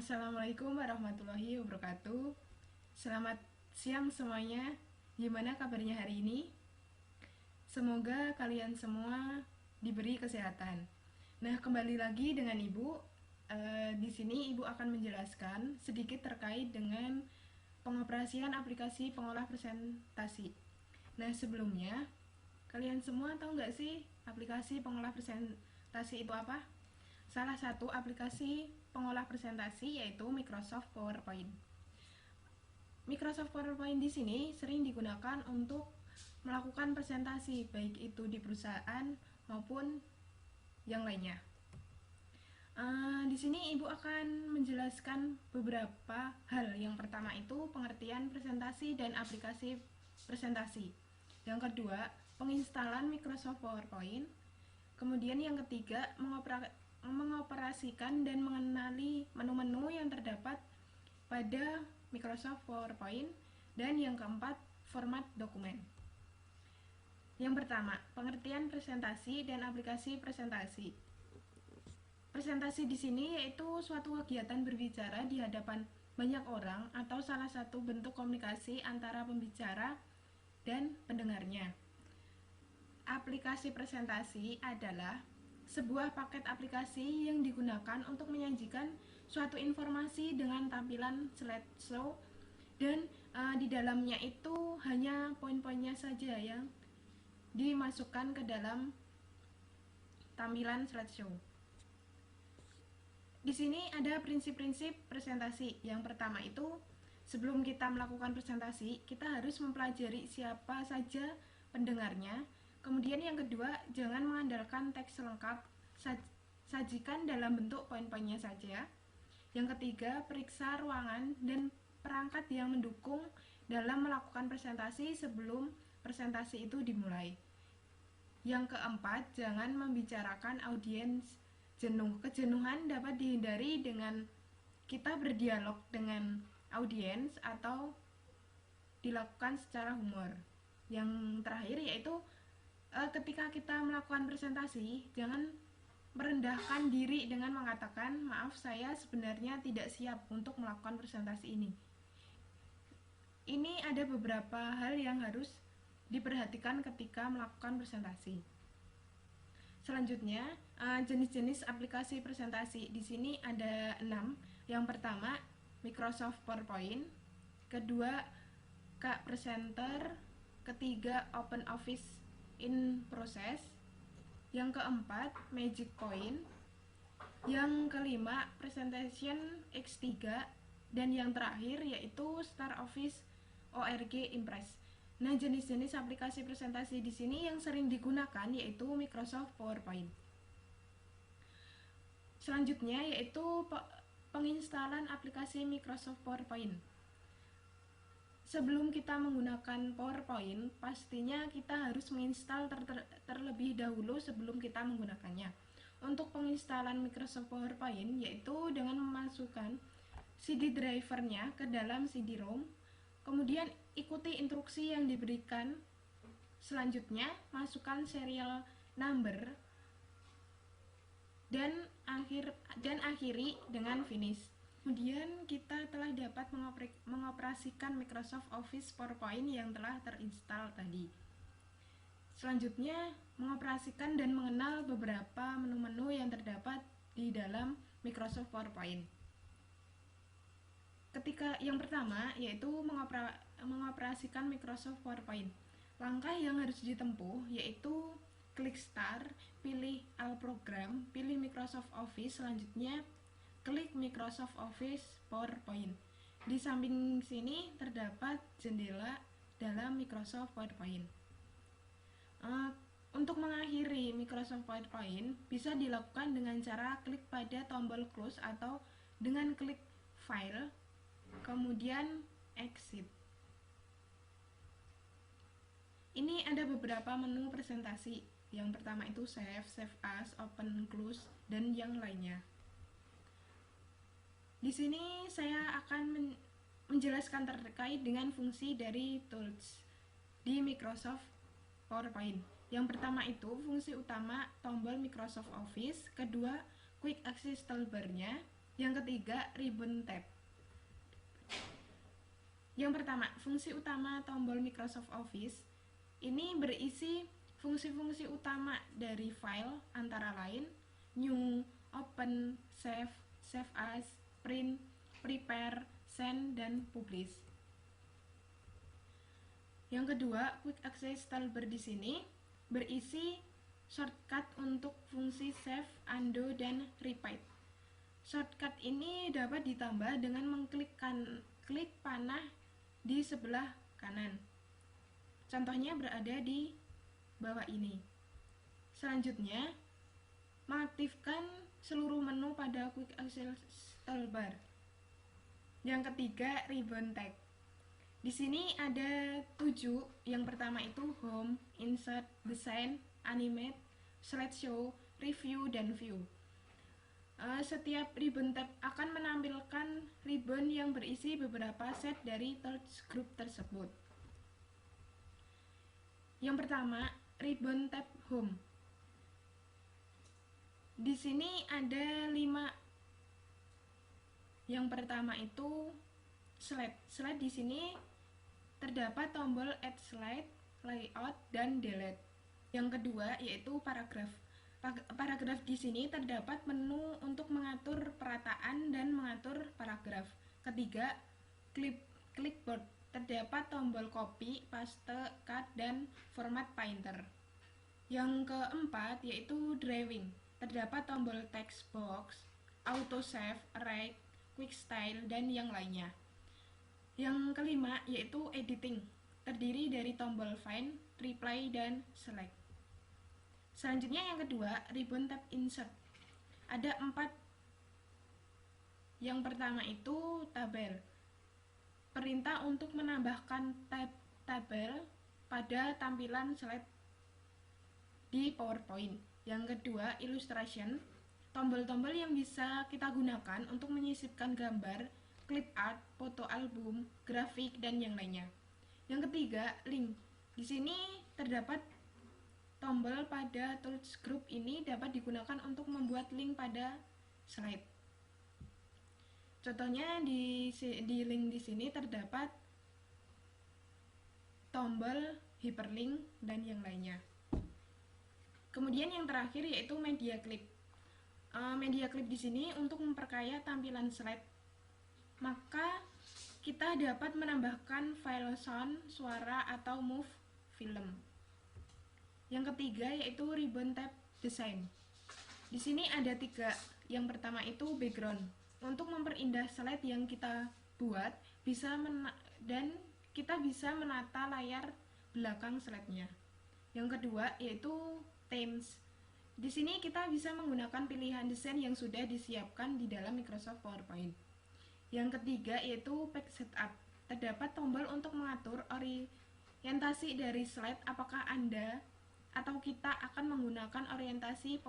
Assalamualaikum warahmatullahi wabarakatuh. Selamat siang semuanya. Gimana kabarnya hari ini? Semoga kalian semua diberi kesehatan. Nah, kembali lagi dengan Ibu. Di sini Ibu akan menjelaskan sedikit terkait dengan pengoperasian aplikasi pengolah presentasi. Nah, sebelumnya kalian semua tahu nggak sih aplikasi pengolah presentasi itu apa? Salah satu aplikasi pengolah presentasi yaitu Microsoft PowerPoint. Microsoft PowerPoint di sini sering digunakan untuk melakukan presentasi, baik itu di perusahaan maupun yang lainnya. Di sini Ibu akan menjelaskan beberapa hal. Yang pertama itu pengertian presentasi dan aplikasi presentasi. Yang kedua, penginstalan Microsoft PowerPoint. Kemudian yang ketiga, mengoperasikan dan mengenali menu-menu yang terdapat pada Microsoft PowerPoint. Dan yang keempat, format dokumen. Yang pertama, pengertian presentasi dan aplikasi presentasi. Presentasi di sini yaitu suatu kegiatan berbicara di hadapan banyak orang atau salah satu bentuk komunikasi antara pembicara dan pendengarnya. Aplikasi presentasi adalah sebuah paket aplikasi yang digunakan untuk menyajikan suatu informasi dengan tampilan slideshow dan di dalamnya itu hanya poin-poinnya saja yang dimasukkan ke dalam tampilan slideshow. Di sini ada prinsip-prinsip presentasi. Yang pertama itu, sebelum kita melakukan presentasi, kita harus mempelajari siapa saja pendengarnya. Kemudian yang kedua, jangan mengandalkan teks lengkap, sajikan dalam bentuk poin-poinnya saja. Yang ketiga, periksa ruangan dan perangkat yang mendukung dalam melakukan presentasi sebelum presentasi itu dimulai. Yang keempat, jangan membicarakan audiens jenuh. Kejenuhan dapat dihindari dengan kita berdialog dengan audiens atau dilakukan secara humor. Yang terakhir yaitu ketika kita melakukan presentasi, jangan merendahkan diri dengan mengatakan, maaf saya sebenarnya tidak siap untuk melakukan presentasi ini. Ini ada beberapa hal yang harus diperhatikan ketika melakukan presentasi. Selanjutnya, jenis-jenis aplikasi presentasi. Di sini ada 6. Yang pertama, Microsoft PowerPoint. Kedua, K-Presenter. Ketiga, OpenOffice in Process. Yang keempat, Magic Point. Yang kelima, Presentation X3. Dan yang terakhir yaitu StarOffice ORG Impress. Nah, jenis-jenis aplikasi presentasi di sini yang sering digunakan yaitu Microsoft PowerPoint. Selanjutnya yaitu penginstalan aplikasi Microsoft PowerPoint. Sebelum kita menggunakan PowerPoint, pastinya kita harus menginstal terlebih dahulu sebelum kita menggunakannya. Untuk penginstalan Microsoft PowerPoint yaitu dengan memasukkan CD drivernya ke dalam CD-ROM. Kemudian ikuti instruksi yang diberikan. Selanjutnya masukkan serial number dan akhiri dengan finish. Kemudian kita telah dapat mengoperasikan Microsoft Office PowerPoint yang telah terinstall tadi. Selanjutnya mengoperasikan dan mengenal beberapa menu-menu yang terdapat di dalam Microsoft PowerPoint. Ketika yang pertama yaitu mengoperasikan Microsoft PowerPoint. Langkah yang harus ditempuh yaitu klik Start, pilih All Program, pilih Microsoft Office, selanjutnya klik Microsoft Office PowerPoint. Di samping sini terdapat jendela dalam Microsoft PowerPoint. Untuk mengakhiri Microsoft PowerPoint bisa dilakukan dengan cara klik pada tombol Close atau dengan klik File, kemudian Exit. Ini ada beberapa menu presentasi. Yang pertama itu Save, Save As, Open, Close, dan yang lainnya. Di sini saya akan menjelaskan terkait dengan fungsi dari tools di Microsoft PowerPoint. Yang pertama itu fungsi utama tombol Microsoft Office, kedua Quick Access Toolbar-nya, Yang ketiga, ribbon tab. Yang pertama, fungsi utama tombol Microsoft Office ini berisi fungsi-fungsi utama dari file, antara lain new, open, save, save as, print, prepare, send, dan publish. Yang kedua, quick access toolbar di sini berisi shortcut untuk fungsi save, undo, dan repeat. Shortcut ini dapat ditambah dengan klik panah di sebelah kanan. Contohnya berada di bawah ini. Selanjutnya, mengaktifkan seluruh menu pada quick access toolbar. Yang ketiga, ribbon tag. Di sini ada 7. Yang pertama itu home, insert, design, animate, slideshow, review, dan view. Setiap ribbon tab akan menampilkan ribbon yang berisi beberapa set dari tools group tersebut. Yang pertama, ribbon tab home. Di sini ada 5. Yang pertama itu slide. Slide di sini terdapat tombol add slide, layout, dan delete. Yang kedua yaitu paragraf. Paragraf di sini terdapat menu untuk mengatur perataan dan mengatur paragraf. Ketiga, clipboard. Terdapat tombol copy, paste, cut, dan format painter. Yang keempat yaitu drawing. Terdapat tombol text box, auto save, erase, quick style, dan yang lainnya. Yang kelima yaitu editing, terdiri dari tombol find, reply, dan select. Selanjutnya yang kedua, ribbon tab insert. Ada 4. Yang pertama itu tabel. Perintah untuk menambahkan tabel pada tampilan slide di PowerPoint. Yang kedua, illustration. Tombol-tombol yang bisa kita gunakan untuk menyisipkan gambar, clip art, foto album, grafik, dan yang lainnya. Yang ketiga, link. Di sini terdapat tombol pada tools group ini dapat digunakan untuk membuat link pada slide. Contohnya di link di sini terdapat tombol hyperlink dan yang lainnya. Kemudian yang terakhir yaitu media clip. Media clip di sini untuk memperkaya tampilan slide. Maka kita dapat menambahkan file sound, suara, atau move film. Yang ketiga yaitu ribbon tab design. Di sini ada 3. Yang pertama itu background. Untuk memperindah slide yang kita buat, dan kita bisa menata layar belakang slide-nya. Yang kedua yaitu themes. Di sini kita bisa menggunakan pilihan desain yang sudah disiapkan di dalam Microsoft PowerPoint. Yang ketiga yaitu page setup. Terdapat tombol untuk mengatur orientasi dari slide, apakah Anda atau kita akan menggunakan orientasi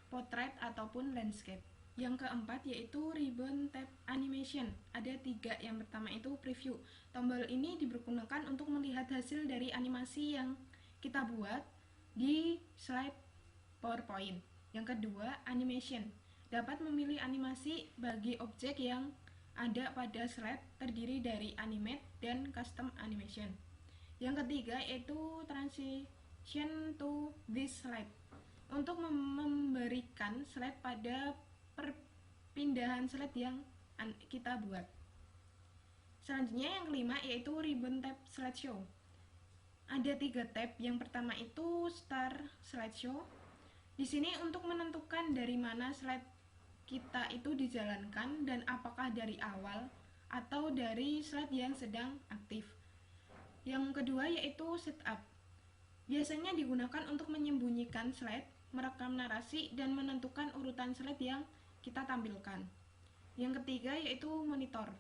portrait ataupun landscape. Yang keempat yaitu ribbon tab animation. Ada 3. Yang pertama itu preview. Tombol ini digunakan untuk melihat hasil dari animasi yang kita buat di slide PowerPoint. Yang kedua, animation. Dapat memilih animasi bagi objek yang ada pada slide, terdiri dari animate dan custom animation. Yang ketiga yaitu transition to this slide. Untuk memberikan slide pada perpindahan slide yang kita buat. Selanjutnya yang kelima yaitu ribbon tab slideshow. Ada 3 tab. Yang pertama itu start slideshow. Di sini untuk menentukan dari mana slide kita itu dijalankan dan apakah dari awal atau dari slide yang sedang aktif. Yang kedua yaitu setup. Biasanya digunakan untuk menyembunyikan slide, merekam narasi, dan menentukan urutan slide yang kita tampilkan. Yang ketiga yaitu monitor.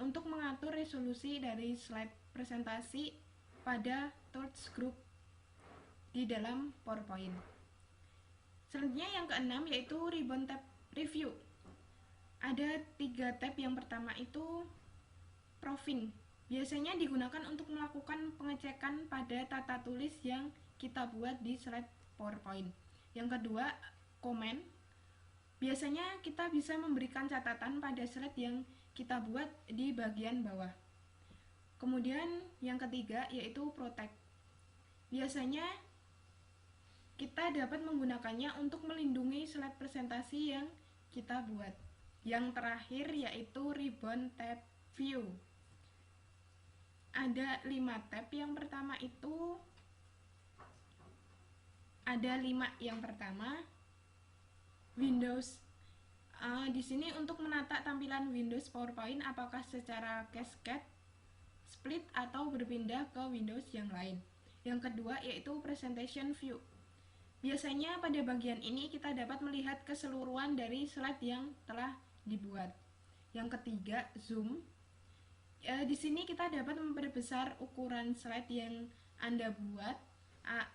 Untuk mengatur resolusi dari slide presentasi pada tools group di dalam PowerPoint. Selanjutnya yang keenam yaitu ribbon tab review. Ada 3 tab. Yang pertama itu proofing. Biasanya digunakan untuk melakukan pengecekan pada tata tulis yang kita buat di slide PowerPoint. Yang kedua, comment. Biasanya kita bisa memberikan catatan pada slide yang kita buat di bagian bawah. Kemudian yang ketiga yaitu protect. Biasanya kita dapat menggunakannya untuk melindungi slide presentasi yang kita buat. Yang terakhir yaitu ribbon tab view. Ada 5 tab. Yang pertama itu ada 5. Yang pertama Windows. Di sini untuk menata tampilan Windows PowerPoint apakah secara cascade, split atau berpindah ke Windows yang lain. Yang kedua yaitu presentation view. Biasanya pada bagian ini kita dapat melihat keseluruhan dari slide yang telah dibuat. Yang ketiga zoom. Di sini kita dapat memperbesar ukuran slide yang Anda buat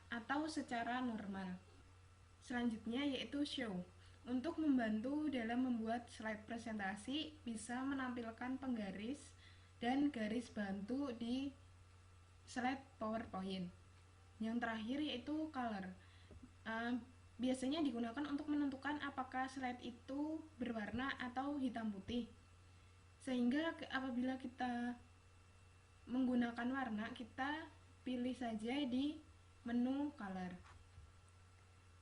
atau secara normal. Selanjutnya yaitu show. Untuk membantu dalam membuat slide presentasi, bisa menampilkan penggaris dan garis bantu di slide PowerPoint. Yang terakhir yaitu color. Biasanya digunakan untuk menentukan apakah slide itu berwarna atau hitam putih. Sehingga apabila kita menggunakan warna, kita pilih saja di menu color.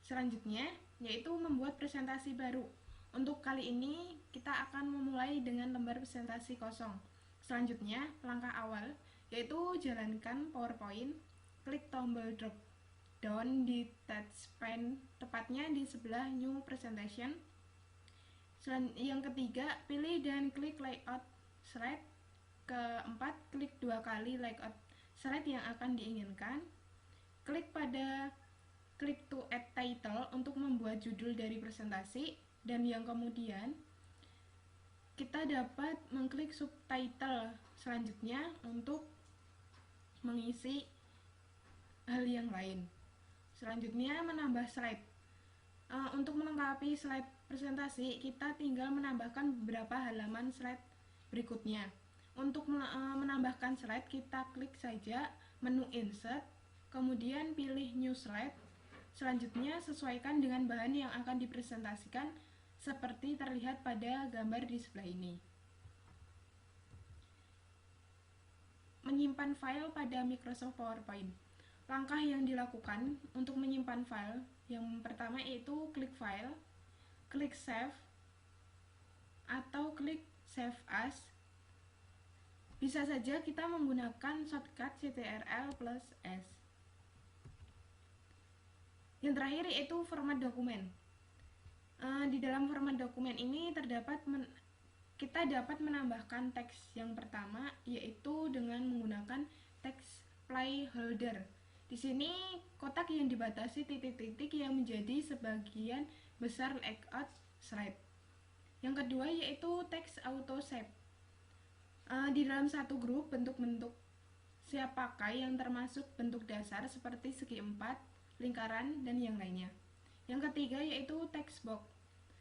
Selanjutnya yaitu membuat presentasi baru. Untuk kali ini kita akan memulai dengan lembar presentasi kosong. Selanjutnya langkah awal yaitu jalankan PowerPoint, klik tombol drop down di touchpad tepatnya di sebelah new presentation. Yang ketiga pilih dan klik layout slide. Keempat klik 2 kali layout slide yang akan diinginkan. Klik to add title untuk membuat judul dari presentasi, dan yang kemudian kita dapat mengklik subtitle selanjutnya untuk mengisi hal yang lain. Selanjutnya menambah slide. Untuk melengkapi slide presentasi, kita tinggal menambahkan beberapa halaman slide berikutnya. Untuk menambahkan slide, kita klik saja menu insert, kemudian pilih new slide. Selanjutnya sesuaikan dengan bahan yang akan dipresentasikan seperti terlihat pada gambar di sebelah ini. Menyimpan file pada Microsoft PowerPoint. Langkah yang dilakukan untuk menyimpan file yang pertama yaitu klik file, klik save, atau klik save as. Bisa saja kita menggunakan shortcut Ctrl+S. Yang terakhir yaitu format dokumen. Di dalam format dokumen ini kita dapat menambahkan teks. Yang pertama yaitu dengan menggunakan teks placeholder. Di sini kotak yang dibatasi titik-titik yang menjadi sebagian besar layout slide. Yang kedua yaitu teks auto save. Di dalam satu grup bentuk-bentuk siap pakai yang termasuk bentuk dasar seperti segi empat, lingkaran, dan yang lainnya. Yang ketiga yaitu text box,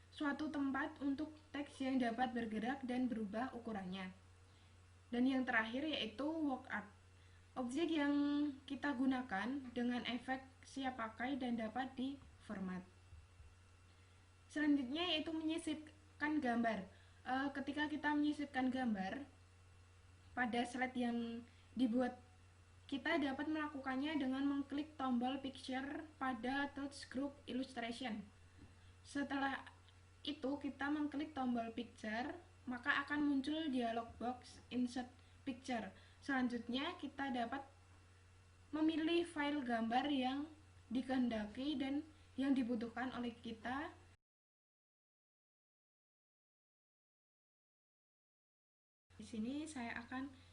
suatu tempat untuk teks yang dapat bergerak dan berubah ukurannya. Dan yang terakhir yaitu workart, objek yang kita gunakan dengan efek siap pakai dan dapat diformat. Selanjutnya yaitu menyisipkan gambar. Ketika kita menyisipkan gambar pada slide yang dibuat, kita dapat melakukannya dengan mengklik tombol picture pada touch group illustration. Setelah itu kita mengklik tombol picture, maka akan muncul dialog box insert picture. Selanjutnya kita dapat memilih file gambar yang dikehendaki dan yang dibutuhkan oleh kita. Di sini saya akan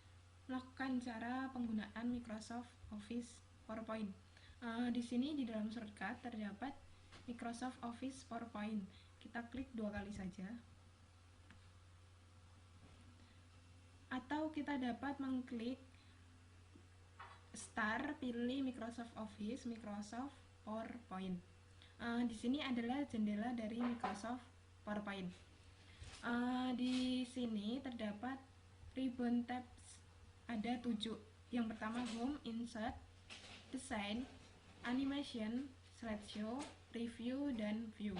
melakukan cara penggunaan Microsoft Office PowerPoint. Di sini di dalam shortcut terdapat Microsoft Office PowerPoint. Kita klik 2 kali saja. Atau kita dapat mengklik Start, pilih Microsoft Office, Microsoft PowerPoint. Di sini adalah jendela dari Microsoft PowerPoint. Di sini terdapat ribbon tabs. Ada 7. Yang pertama Home, Insert, Design, Animation, Slideshow, Review, dan View.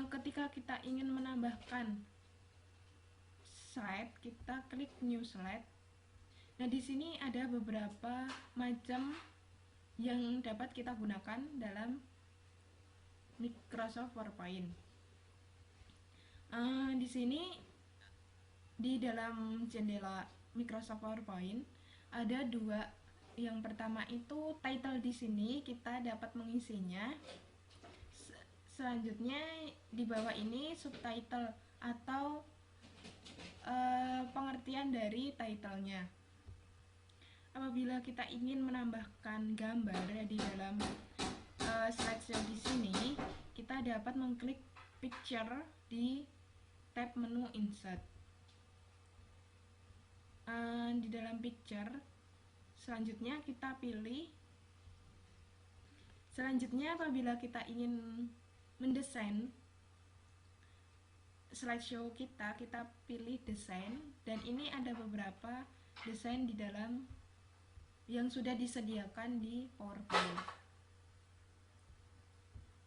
Ketika kita ingin menambahkan slide, kita klik new slide. Nah, di sini ada beberapa macam yang dapat kita gunakan dalam Microsoft PowerPoint. Di sini di dalam jendela Microsoft PowerPoint ada dua. Yang pertama itu title, di sini kita dapat mengisinya. Selanjutnya di bawah ini subtitle atau pengertian dari titlenya. Apabila kita ingin menambahkan gambar di dalam slideshow di sini, kita dapat mengklik picture di tab menu insert. Di dalam picture, selanjutnya kita pilih. Selanjutnya apabila kita ingin mendesain slideshow kita pilih desain, dan ini ada beberapa desain di dalam yang sudah disediakan di PowerPoint.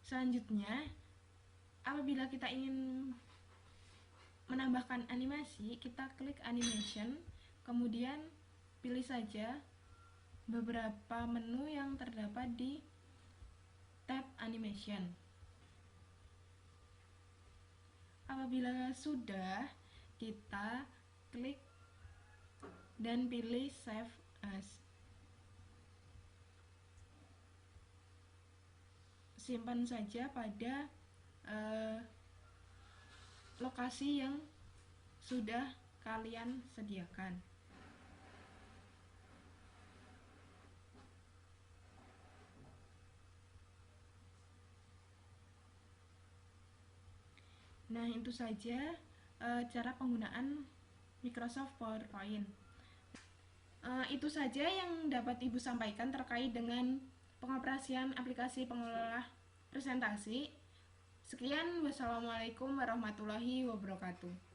Selanjutnya, apabila kita ingin menambahkan animasi, kita klik animation, kemudian pilih saja beberapa menu yang terdapat di tab animation. Apabila sudah, kita klik dan pilih save as. Simpan saja pada lokasi yang sudah kalian sediakan. Nah, itu saja cara penggunaan Microsoft PowerPoint. Itu saja yang dapat Ibu sampaikan terkait dengan pengoperasian aplikasi pengelola presentasi. Sekian, wassalamualaikum warahmatullahi wabarakatuh.